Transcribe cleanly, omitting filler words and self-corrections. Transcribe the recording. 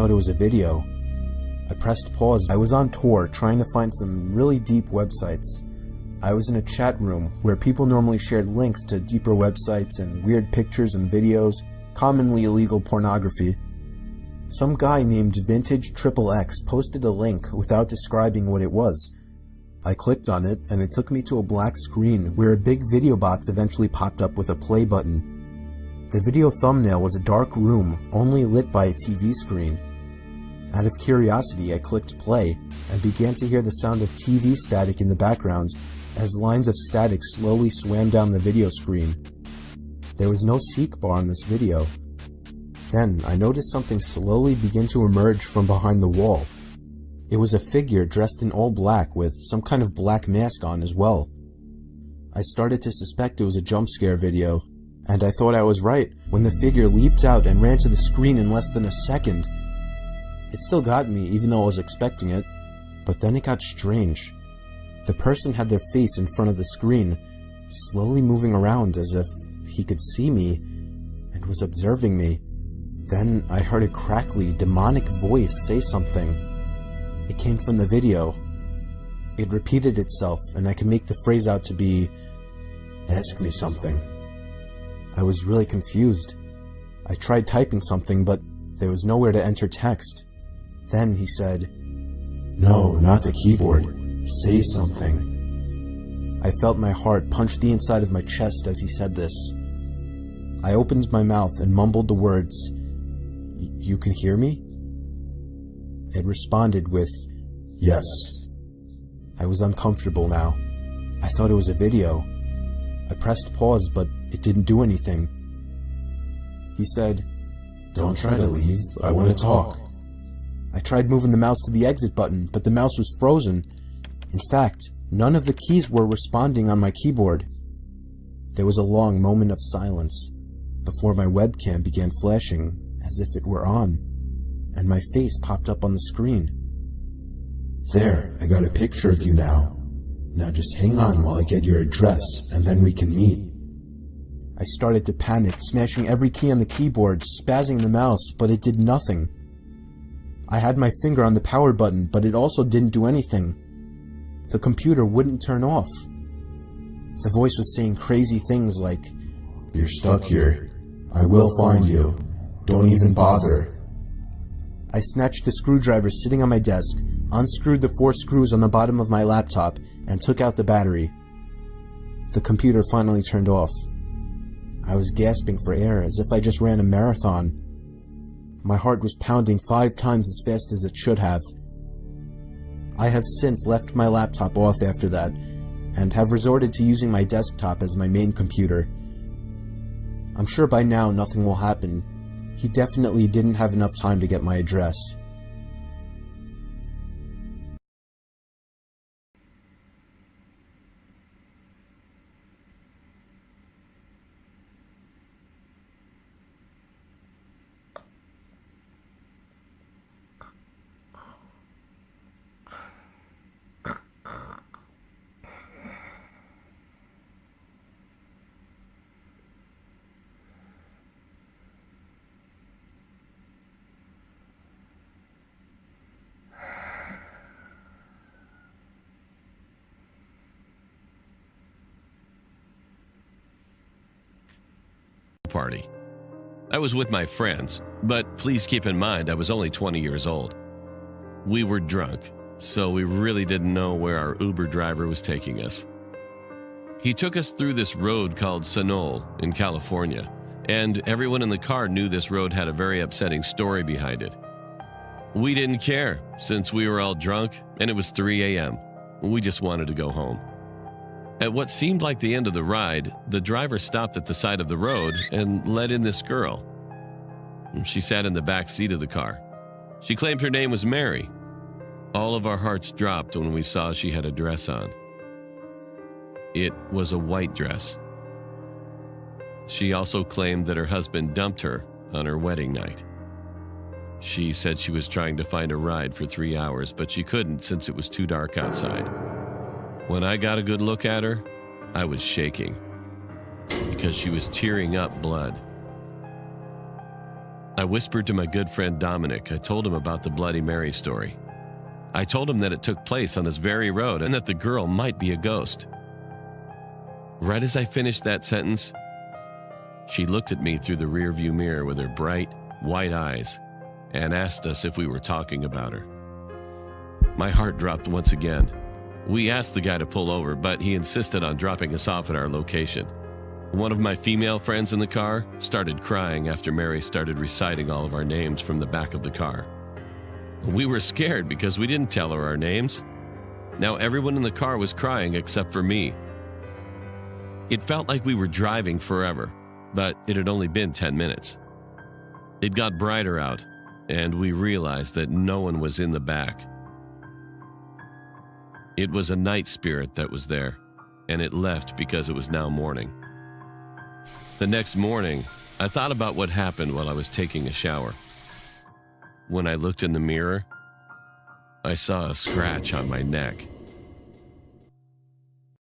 thought it was a video. I pressed pause. I was on tour trying to find some really deep websites. I was in a chat room where people normally shared links to deeper websites and weird pictures and videos, commonly illegal pornography. Some guy named Vintage XXX posted a link without describing what it was. I clicked on it and it took me to a black screen where a big video box eventually popped up with a play button. The video thumbnail was a dark room only lit by a TV screen. Out of curiosity, I clicked play and began to hear the sound of TV static in the background as lines of static slowly swam down the video screen. There was no seek bar on this video. Then I noticed something slowly begin to emerge from behind the wall. It was a figure dressed in all black with some kind of black mask on as well. I started to suspect it was a jump scare video, and I thought I was right when the figure leaped out and ran to the screen in less than a second. It still got me even though I was expecting it, but then it got strange. The person had their face in front of the screen, slowly moving around as if he could see me and was observing me. Then I heard a crackly, demonic voice say something. It came from the video. It repeated itself, and I could make the phrase out to be, "Ask me something." I was really confused. I tried typing something, but there was nowhere to enter text. Then he said, "No, not the keyboard. Say something." I felt my heart punch the inside of my chest as he said this. I opened my mouth and mumbled the words, "You can hear me?" It responded with, "Yes." I was uncomfortable now. I thought it was a video. I pressed pause, but it didn't do anything. He said, "Don't try to leave. I want to talk." I tried moving the mouse to the exit button, but the mouse was frozen. In fact, none of the keys were responding on my keyboard. There was a long moment of silence before my webcam began flashing as if it were on, and my face popped up on the screen. "There, I got a picture of you now. Now just hang on while I get your address, and then we can meet." I started to panic, smashing every key on the keyboard, spazzing the mouse, but it did nothing. I had my finger on the power button, but it also didn't do anything. The computer wouldn't turn off. The voice was saying crazy things like, "You're stuck here. I will find you. Don't even bother." I snatched the screwdriver sitting on my desk, unscrewed the 4 screws on the bottom of my laptop, and took out the battery. The computer finally turned off. I was gasping for air as if I just ran a marathon. My heart was pounding 5 times as fast as it should have. I have since left my laptop off after that, and have resorted to using my desktop as my main computer. I'm sure by now nothing will happen. He definitely didn't have enough time to get my address. Party. I was with my friends, but please keep in mind I was only 20 years old. We were drunk, so we really didn't know where our Uber driver was taking us. He took us through this road called Sonol in California, and everyone in the car knew this road had a very upsetting story behind it. We didn't care since we were all drunk and it was 3 a.m. We just wanted to go home. At what seemed like the end of the ride, the driver stopped at the side of the road and let in this girl. She sat in the back seat of the car. She claimed her name was Mary. All of our hearts dropped when we saw she had a dress on. It was a white dress. She also claimed that her husband dumped her on her wedding night. She said she was trying to find a ride for 3 hours, but she couldn't since it was too dark outside. When I got a good look at her, I was shaking because she was tearing up blood. I whispered to my good friend Dominic. I told him about the Bloody Mary story. I told him that it took place on this very road and that the girl might be a ghost. Right as I finished that sentence, she looked at me through the rearview mirror with her bright, white eyes and asked us if we were talking about her. My heart dropped once again. We asked the guy to pull over, but he insisted on dropping us off at our location. One of my female friends in the car started crying after Mary started reciting all of our names from the back of the car. We were scared because we didn't tell her our names. Now everyone in the car was crying except for me. It felt like we were driving forever, but it had only been 10 minutes. It got brighter out, and we realized that no one was in the back. It was a night spirit that was there, and it left because it was now morning. The next morning, I thought about what happened while I was taking a shower. When I looked in the mirror, I saw a scratch on my neck.